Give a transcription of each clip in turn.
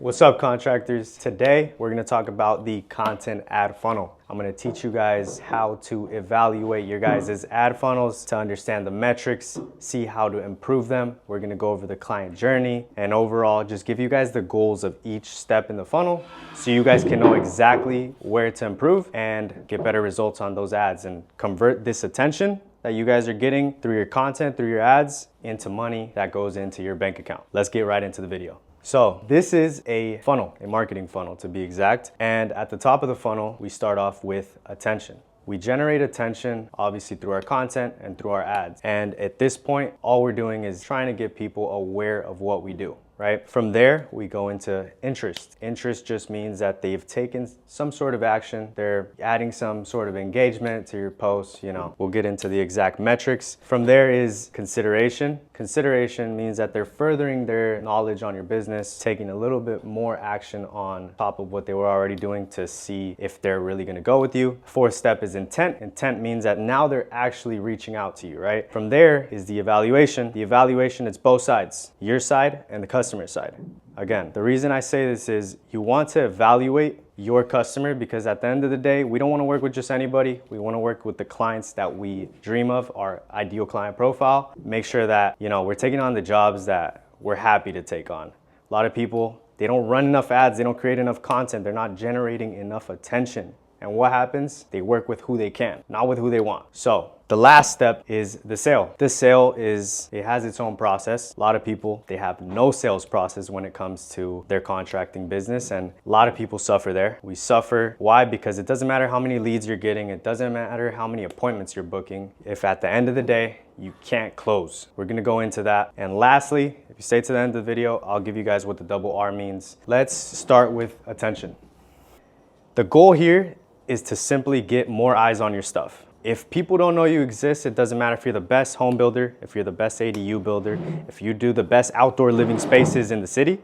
What's up, contractors? Today, we're gonna talk about the content ad funnel. I'm gonna teach you guys how to evaluate your guys' ad funnels to understand the metrics, see how to improve them. We're gonna go over the client journey and overall just give you guys the goals of each step in the funnel so you guys can know exactly where to improve and get better results on those ads and convert this attention that you guys are getting through your content, through your ads, into money that goes into your bank account. Let's get right into the video. So this is a funnel, a marketing funnel to be exact. And at the top of the funnel, we start off with attention. We generate attention, obviously through our content and through our ads. And at this point, all we're doing is trying to get people aware of what we do, right? From there, we go into interest. Interest just means that they've taken some sort of action. They're adding some sort of engagement to your posts, we'll get into the exact metrics. From there is consideration. Consideration means that they're furthering their knowledge on your business, taking a little bit more action on top of what they were already doing to see if they're really gonna go with you. Fourth step is intent. Intent means that now they're actually reaching out to you, right? From there is the evaluation. The evaluation, it's both sides, your side and the customer side. Again, the reason I say this is you want to evaluate your customer because at the end of the day, we don't want to work with just anybody. We want to work with the clients that we dream of, our ideal client profile. Make sure that, we're taking on the jobs that we're happy to take on. A lot of people, they don't run enough ads, they don't create enough content, they're not generating enough attention. And what happens? They work with who they can, not with who they want. So the last step is the sale. This sale it has its own process. A lot of people, they have no sales process when it comes to their contracting business. And a lot of people suffer there. We suffer. Why? Because it doesn't matter how many leads you're getting. It doesn't matter how many appointments you're booking. If at the end of the day, you can't close. We're gonna go into that. And lastly, if you stay to the end of the video, I'll give you guys what the double R means. Let's start with attention. The goal here is to simply get more eyes on your stuff. If people don't know you exist, it doesn't matter if you're the best home builder, if you're the best ADU builder, if you do the best outdoor living spaces in the city,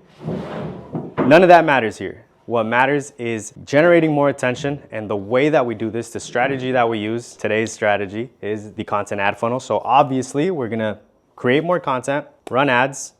none of that matters here. What matters is generating more attention, and the way that we do this, the strategy that we use, today's strategy, is the content ad funnel. So obviously, we're gonna create more content, run ads.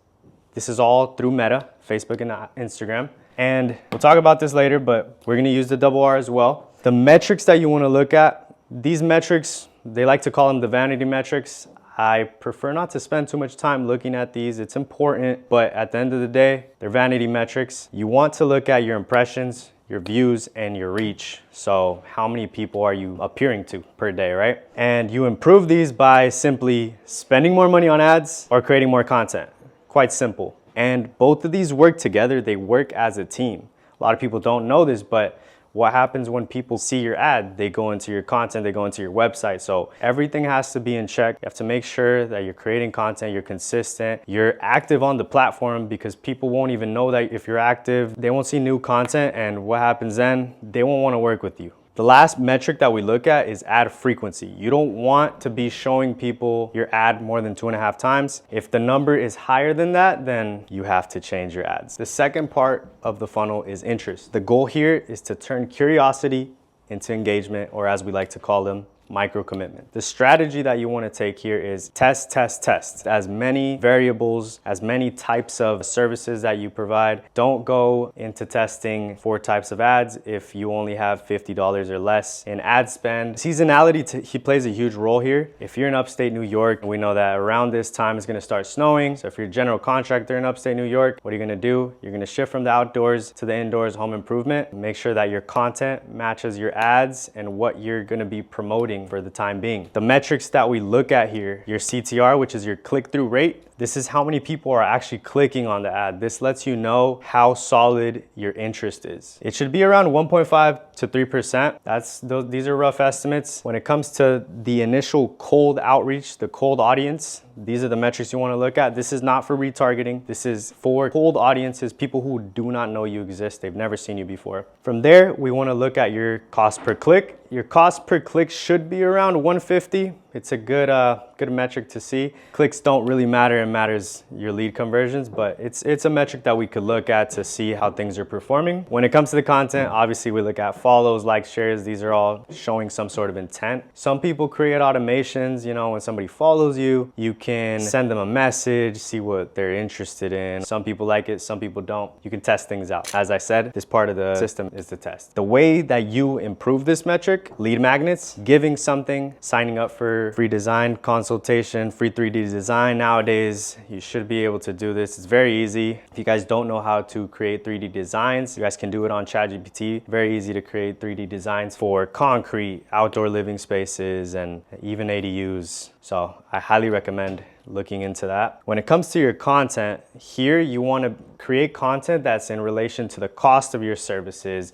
This is all through Meta, Facebook and Instagram. And we'll talk about this later, but we're gonna use the double R as well. The metrics that you wanna look at, these metrics, they like to call them the vanity metrics. I prefer not to spend too much time looking at these. It's important, but at the end of the day, they're vanity metrics. You want to look at your impressions, your views, and your reach. So how many people are you appearing to per day, right? And you improve these by simply spending more money on ads or creating more content. Quite simple. And both of these work together. They work as a team. A lot of people don't know this, but what happens when people see your ad? They go into your content, they go into your website. So everything has to be in check. You have to make sure that you're creating content, you're consistent, you're active on the platform, because people won't even know that if you're active. They won't see new content, and what happens then? They won't want to work with you. The last metric that we look at is ad frequency. You don't want to be showing people your ad more than 2.5 times. If the number is higher than that, then you have to change your ads. The second part of the funnel is interest. The goal here is to turn curiosity into engagement, or as we like to call them, micro commitment. The strategy that you want to take here is test, test, test. As many variables, as many types of services that you provide. Don't go into testing 4 types of ads if you only have $50 or less in ad spend. Seasonality, he plays a huge role here. If you're in upstate New York, we know that around this time it's going to start snowing. So if you're a general contractor in upstate New York, what are you going to do? You're going to shift from the outdoors to the indoors home improvement. Make sure that your content matches your ads and what you're going to be promoting for the time being. The metrics that we look at here, your CTR, which is your click-through rate, this is how many people are actually clicking on the ad. This lets you know how solid your interest is. It should be around 1.5 to 3%. These are rough estimates. When it comes to the initial cold outreach, the cold audience, these are the metrics you want to look at. This is not for retargeting. This is for cold audiences, people who do not know you exist. They've never seen you before. From there, we want to look at your cost per click. Your cost per click should be around 150. It's a good good metric to see. Clicks don't really matter, it matters your lead conversions, but it's a metric that we could look at to see how things are performing. When it comes to the content, obviously we look at follows, likes, shares. These are all showing some sort of intent. Some people create automations, you know, when somebody follows you, you can send them a message, see what they're interested in. Some people like it, some people don't. You can test things out. As I said, this part of the system is the test. The way that you improve this metric, lead magnets, giving something, signing up for free design consultation, free 3D design. Nowadays, you should be able to do this. It's very easy. If you guys don't know how to create 3D designs, you guys can do it on ChatGPT. Very easy to create 3D designs for concrete, outdoor living spaces, and even ADUs. So I highly recommend looking into that. When it comes to your content, here you want to create content that's in relation to the cost of your services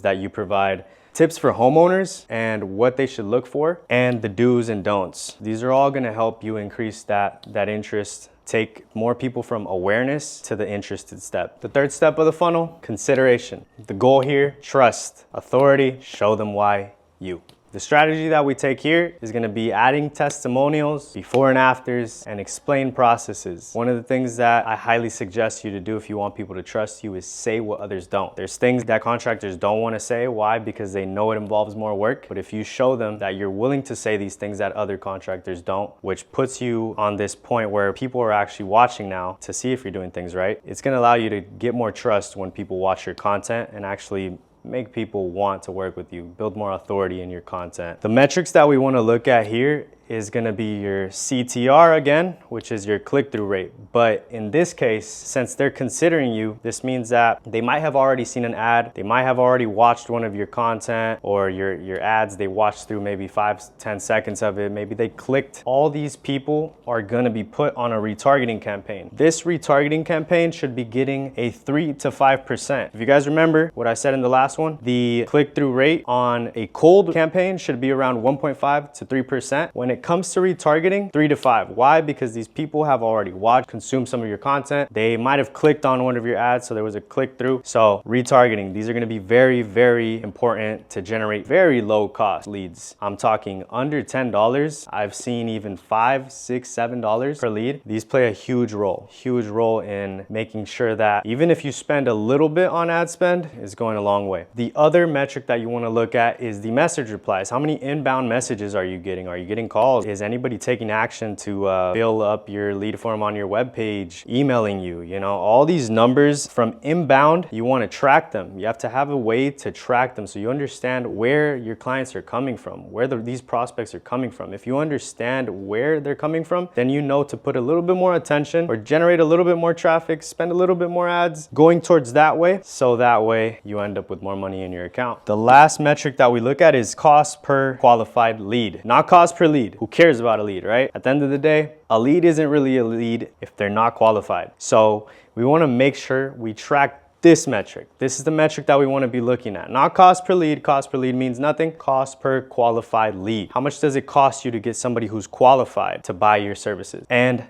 that you provide, tips for homeowners and what they should look for, and the do's and don'ts. These are all going to help you increase that interest, take more people from awareness to the interested step. The third step of the funnel, consideration. The goal here, trust, authority, show them why you. The strategy that we take here is going to be adding testimonials, before and afters, and explain processes. One of the things that I highly suggest you to do if you want people to trust you is say what others don't. There's things that contractors don't want to say. Why? Because they know it involves more work. But if you show them that you're willing to say these things that other contractors don't, which puts you on this point where people are actually watching now to see if you're doing things right, it's going to allow you to get more trust when people watch your content and actually make people want to work with you, build more authority in your content. The metrics that we want to look at here is going to be your CTR again, which is your click-through rate. But in this case, since they're considering you, this means that they might have already seen an ad, they might have already watched one of your content or your ads. They watched through maybe 5-10 seconds of it, maybe they clicked. All these people are going to be put on a retargeting campaign. This retargeting campaign should be getting a 3 to 5%. If you guys remember what I said in the last one, the click-through rate on a cold campaign should be around 1.5 to 3%. When it comes to retargeting, 3 to 5. Why? Because these people have already watched, consumed some of your content. They might have clicked on one of your ads, so there was a click through. So retargeting, these are going to be very, very important to generate very low cost leads. I'm talking under $10. I've seen even $5, $6, $7 per lead. These play a huge role in making sure that even if you spend a little bit on ad spend, it's going a long way. The other metric that you want to look at is the message replies. How many inbound messages are you getting? Are you getting calls? Is anybody taking action to fill up your lead form on your webpage, emailing you? You know, all these numbers from inbound, you want to track them. You have to have a way to track them so you understand where your clients are coming from, where these prospects are coming from. If you understand where they're coming from, then you know to put a little bit more attention or generate a little bit more traffic, spend a little bit more ads going towards that way, so that way you end up with more money in your account. The last metric that we look at is cost per qualified lead, not cost per lead. Who cares about a lead, right? At the end of the day, a lead isn't really a lead if they're not qualified. So we want to make sure we track this metric. This is the metric that we want to be looking at. Not cost per lead. Cost per lead means nothing. Cost per qualified lead. How much does it cost you to get somebody who's qualified to buy your services? And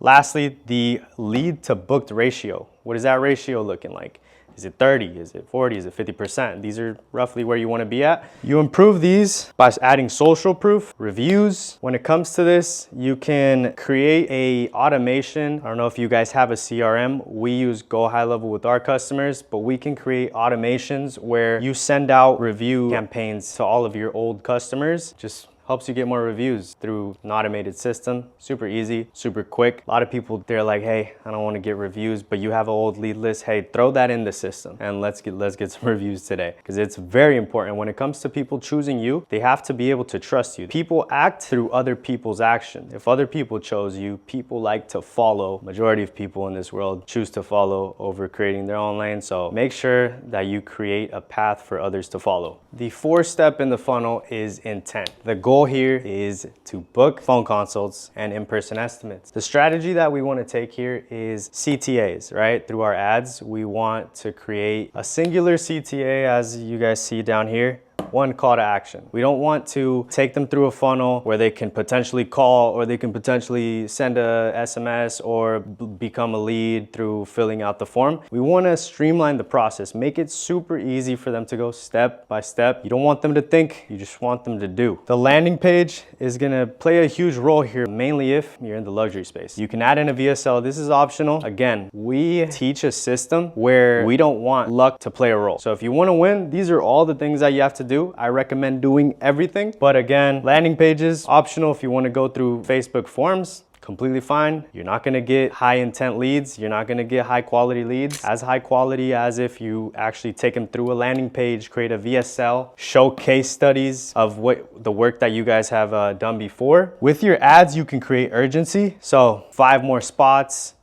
lastly, the lead to booked ratio. What is that ratio looking like? Is it 30? Is it 40? Is it 50%? These are roughly where you want to be at. You improve these by adding social proof, reviews. When it comes to this, you can create a automation. I don't know if you guys have a CRM. We use Go High Level with our customers, but we can create automations where you send out review campaigns to all of your old customers. Just helps you get more reviews through an automated system. Super easy, super quick. A lot of people, they're like, hey, I don't want to get reviews, but you have an old lead list. Hey, throw that in the system and let's get some reviews today. Because it's very important when it comes to people choosing you, they have to be able to trust you. People act through other people's action. If other people chose you, people like to follow. Majority of people in this world choose to follow over creating their own lane. So make sure that you create a path for others to follow. The fourth step in the funnel is intent. The goal here is to book phone consults and in-person estimates. The strategy that we want to take here is CTAs, right? Through our ads, we want to create a singular CTA, as you guys see down here. one call to action. We don't want to take them through a funnel where they can potentially call or they can potentially send a SMS or become a lead through filling out the form. We want to streamline the process, make it super easy for them to go step by step. You don't want them to think, you just want them to do. The landing page is going to play a huge role here, mainly if you're in the luxury space. You can add in a VSL. This is optional. Again, we teach a system where we don't want luck to play a role. So if you want to win, these are all the things that you have to do. I recommend doing everything. But again, landing pages, optional if you want to go through Facebook forms. Completely fine. You're not going to get high intent leads. You're not going to get high quality leads, as high quality as if you actually take them through a landing page, create a VSL, show case studies of what the work that you guys have done before. With your ads, you can create urgency. So 5 more spots.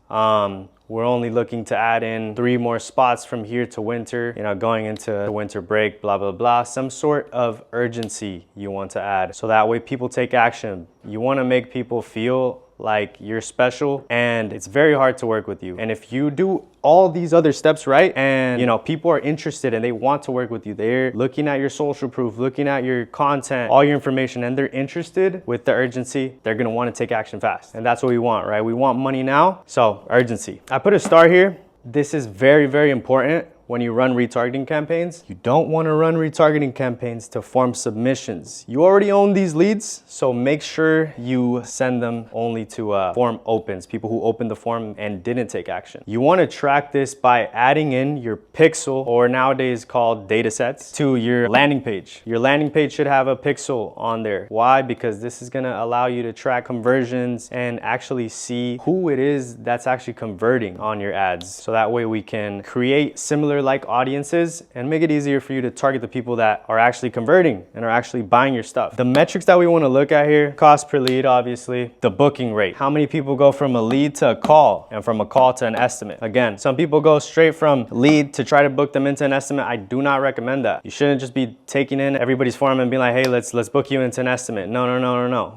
We're only looking to add in 3 more spots from here to winter, going into winter break, blah, blah, blah. Some sort of urgency you want to add. So that way people take action. You want to make people feel like you're special, and it's very hard to work with you. And if you do all these other steps right, and people are interested and they want to work with you, they're looking at your social proof, looking at your content, all your information, and they're interested with the urgency, they're gonna want to take action fast. And that's what we want, right? We want money now, so urgency. I put a star here. This is very, very important. When you run retargeting campaigns, you don't want to run retargeting campaigns to form submissions. You already own these leads, so make sure you send them only to form opens, people who opened the form and didn't take action. You want to track this by adding in your pixel, or nowadays called data sets, to your landing page. Your landing page should have a pixel on there. Why? Because this is going to allow you to track conversions and actually see who it is that's actually converting on your ads. So that way we can create similar like audiences and make it easier for you to target the people that are actually converting and are actually buying your stuff. The metrics that we want to look at here: cost per lead, obviously, the booking rate. How many people go from a lead to a call, and from a call to an estimate? Again, some people go straight from lead to try to book them into an estimate. I do not recommend that. You shouldn't just be taking in everybody's form and being like, hey, let's book you into an estimate. No.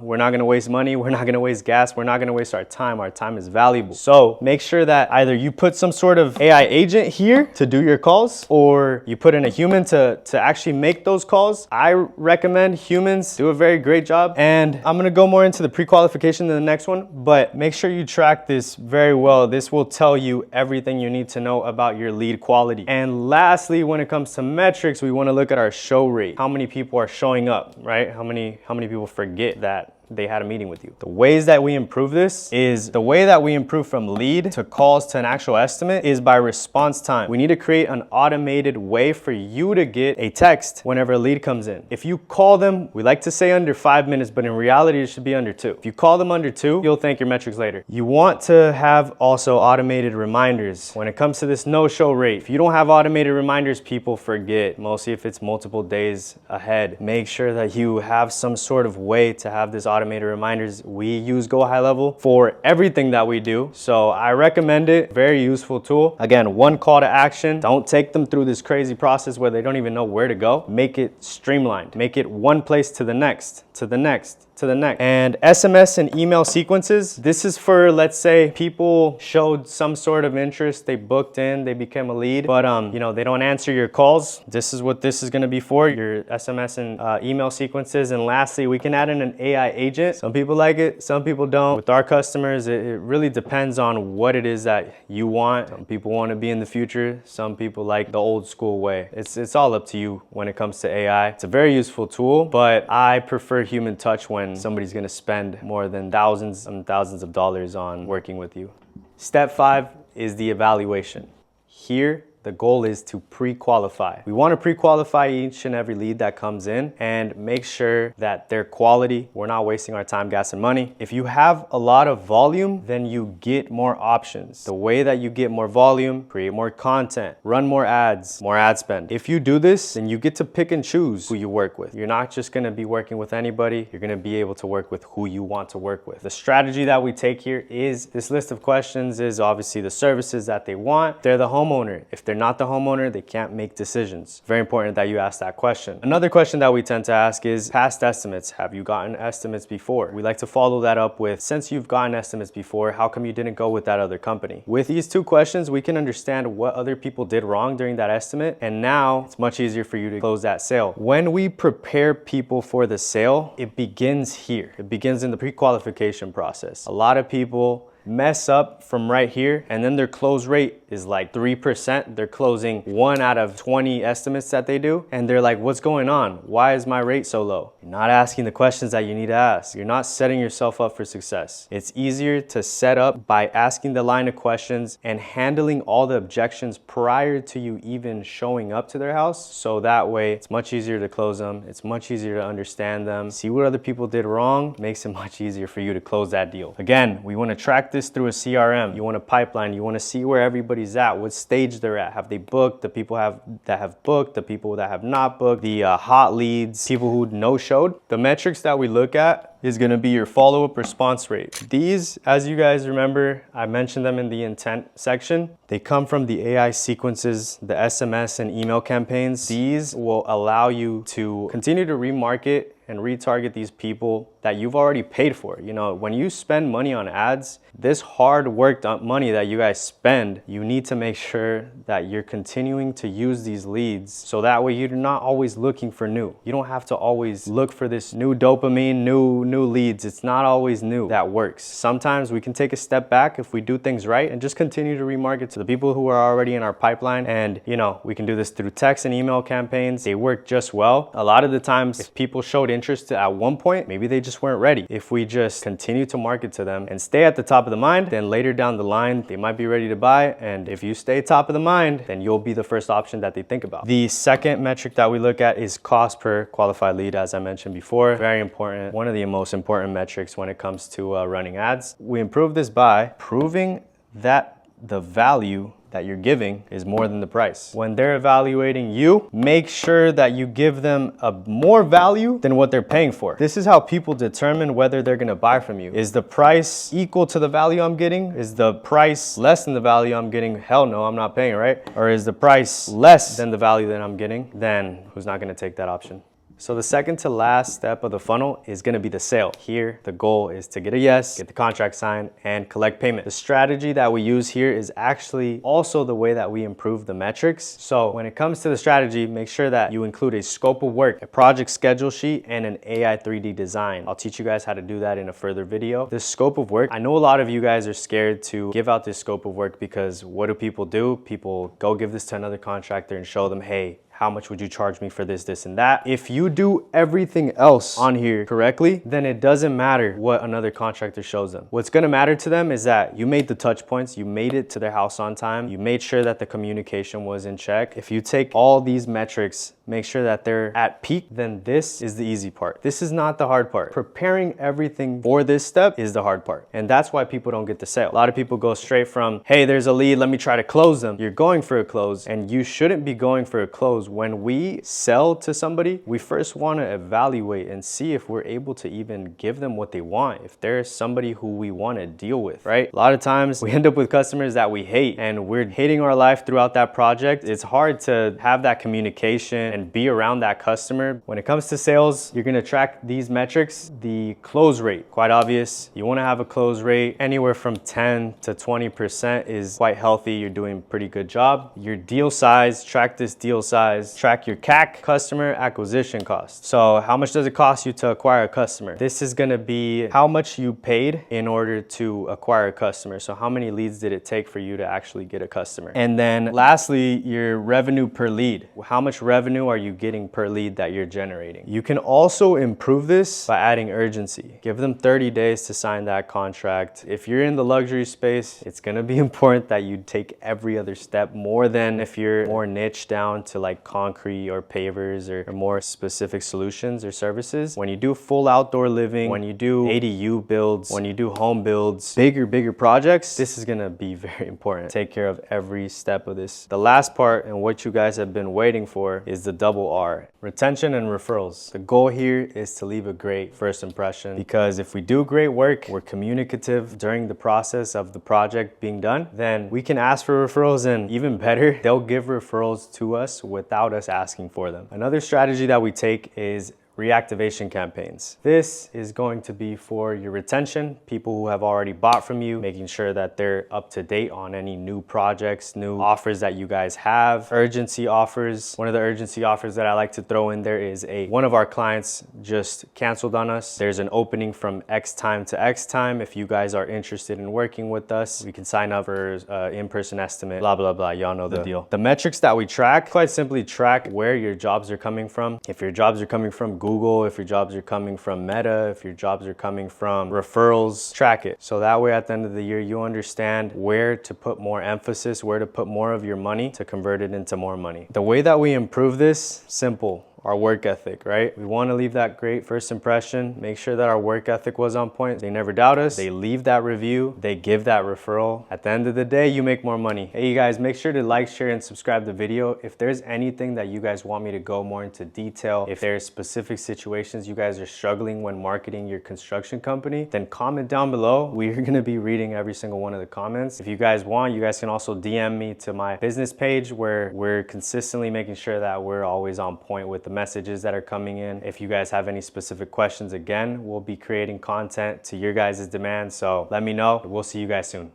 We're not going to waste money. We're not going to waste gas. We're not going to waste our time. Our time is valuable. So make sure that either you put some sort of AI agent here to do your calls, or you put in a human to actually make those calls. I recommend humans do a very great job, and I'm gonna go more into the pre-qualification in the next one, but make sure you track this very well. This will tell you everything you need to know about your lead quality. And lastly, when it comes to metrics, we want to look at our show rate. How many people are showing up, right? How many people forget that they had a meeting with you? The ways that we improve this is, the way that we improve from lead to calls to an actual estimate is by response time. We need to create an automated way for you to get a text whenever a lead comes in. If you call them, we like to say under 5 minutes, but in reality, it should be under 2. If you call them under 2, you'll thank your metrics later. You want to have also automated reminders. When it comes to this no-show rate, if you don't have automated reminders, people forget, mostly if it's multiple days ahead. Make sure that you have some sort of way to have this automated reminders. We use Go High Level for everything that we do, so I recommend it. Very useful tool. Again, one call to action. Don't take them through this crazy process where they don't even know where to go. Make it streamlined. Make it one place to the next, to the next, to the next. And SMS and email sequences. This is for, let's say people showed some sort of interest, they booked in, they became a lead, but they don't answer your calls. This is what this is going to be for, your SMS and email sequences. And lastly, we can add in an AI agent. Some people like it, some people don't. With our customers, it really depends on what it is that you want. Some people want to be in the future. Some people like the old school way. It's all up to you when it comes to AI. It's a very useful tool, but I prefer human touch when somebody's going to spend more than thousands and thousands of dollars on working with you. Step 5 is the evaluation. Here, the goal is to pre-qualify. We want to pre-qualify each and every lead that comes in and make sure that they're quality. We're not wasting our time, gas, and money. If you have a lot of volume, then you get more options. The way that you get more volume, create more content, run more ads, more ad spend. If you do this, then you get to pick and choose who you work with. You're not just going to be working with anybody. You're going to be able to work with who you want to work with. The strategy that we take here is, this list of questions is obviously the services that they want. They're the homeowner. If they're not the homeowner, they can't make decisions. Very important that you ask that question. Another question that we tend to ask is past estimates. Have you gotten estimates before? We like to follow that up with, since you've gotten estimates before, how come you didn't go with that other company? With these two questions, we can understand what other people did wrong during that estimate, and now it's much easier for you to close that sale. When we prepare people for the sale, it begins here. It begins in the pre-qualification process. A lot of people mess up from right here, and then their close rate is like 3%. They're closing 1 out of 20 estimates that they do, and they're like, what's going on? Why is my rate so low? You're not asking the questions that you need to ask. You're not setting yourself up for success. It's easier to set up by asking the line of questions and handling all the objections prior to you even showing up to their house. So that way it's much easier to close them. It's much easier to understand them. See what other people did wrong makes it much easier for you to close that deal. Again, we want to track this through a CRM. You want a pipeline. You want to see where everybody's at, what stage they're at. Have they booked? The people that have booked, the people that have not booked, the hot leads, people who no-showed. The metrics that we look at is going to be your follow-up response rate. These, as you guys remember, I mentioned them in the intent section. They come from the AI sequences, the SMS and email campaigns. These will allow you to continue to remarket and retarget these people that you've already paid for. You know, when you spend money on ads, this hard worked money that you guys spend, you need to make sure that you're continuing to use these leads, so that way you're not always looking for new. You don't have to always look for this new dopamine, new leads. It's not always new that works. Sometimes we can take a step back if we do things right and just continue to remarket to the people who are already in our pipeline. And you know, we can do this through text and email campaigns. They work just well. A lot of the times, if people showed interest at one point, maybe they just weren't ready. If we just continue to market to them and stay at the top of the mind, then later down the line, they might be ready to buy. And if you stay top of the mind, then you'll be the first option that they think about. The second metric that we look at is cost per qualified lead, as I mentioned before. Very important. One of the most important metrics when it comes to running ads. We improve this by proving that the value that you're giving is more than the price. When they're evaluating you, make sure that you give them a more value than what they're paying for. This is how people determine whether they're gonna buy from you. Is the price equal to the value I'm getting? Is the price less than the value I'm getting? Hell no, I'm not paying, right? Or is the price less than the value that I'm getting? Then who's not gonna take that option? So the second to last step of the funnel is gonna be the sale. Here, the goal is to get a yes, get the contract signed, and collect payment. The strategy that we use here is actually also the way that we improve the metrics. So when it comes to the strategy, make sure that you include a scope of work, a project schedule sheet, and an AI 3D design. I'll teach you guys how to do that in a further video. This scope of work, I know a lot of you guys are scared to give out this scope of work because what do? People go give this to another contractor and show them, hey, how much would you charge me for this, this, and that? If you do everything else on here correctly, then it doesn't matter what another contractor shows them. What's gonna matter to them is that you made the touch points, you made it to their house on time, you made sure that the communication was in check. If you take all these metrics, make sure that they're at peak, then this is the easy part. This is not the hard part. Preparing everything for this step is the hard part. And that's why people don't get the sale. A lot of people go straight from, hey, there's a lead, let me try to close them. You're going for a close, and you shouldn't be going for a close. When we sell to somebody, we first want to evaluate and see if we're able to even give them what they want, if there's somebody who we want to deal with, right? A lot of times we end up with customers that we hate, and we're hating our life throughout that project. It's hard to have that communication and be around that customer. When it comes to sales, you're going to track these metrics. The close rate, quite obvious. You want to have a close rate anywhere from 10 to 20% is quite healthy. You're doing a pretty good job. Your deal size, track this deal size. Track your CAC, customer acquisition cost. So how much does it cost you to acquire a customer? This is going to be how much you paid in order to acquire a customer. So how many leads did it take for you to actually get a customer? And then lastly, your revenue per lead. How much revenue are you getting per lead that you're generating? You can also improve this by adding urgency. Give them 30 days to sign that contract. If you're in the luxury space, it's going to be important that you take every other step more than if you're more niche down to like concrete or pavers or more specific solutions or services. When you do full outdoor living, when you do ADU builds, when you do home builds, bigger projects, this is gonna be very important. Take care of every step of this. The last part, and what you guys have been waiting for, is the double R. Retention and referrals. The goal here is to leave a great first impression, because if we do great work, we're communicative during the process of the project being done, then we can ask for referrals, and even better, they'll give referrals to us without us asking for them. Another strategy that we take is reactivation campaigns. This is going to be for your retention, people who have already bought from you, making sure that they're up to date on any new projects, new offers that you guys have, urgency offers. One of the urgency offers that I like to throw in there is one of our clients just canceled on us. There's an opening from X time to X time. If you guys are interested in working with us, we can sign up for in-person estimate, blah, blah, blah. Y'all know the deal. The metrics that we track, quite simply track where your jobs are coming from. If your jobs are coming from Google, if your jobs are coming from Meta, if your jobs are coming from referrals, track it. So that way at the end of the year, you understand where to put more emphasis, where to put more of your money to convert it into more money. The way that we improve this, simple. Our work ethic, right? We want to leave that great first impression, make sure that our work ethic was on point. They never doubt us. They leave that review. They give that referral. At the end of the day, you make more money. Hey, you guys, make sure to like, share, and subscribe the video. If there's anything that you guys want me to go more into detail, if there's specific situations you guys are struggling when marketing your construction company, then comment down below. We're going to be reading every single one of the comments. If you guys want, you guys can also DM me to my business page, where we're consistently making sure that we're always on point with the messages that are coming in. If you guys have any specific questions, again, we'll be creating content to your guys' demand. So let me know. We'll see you guys soon.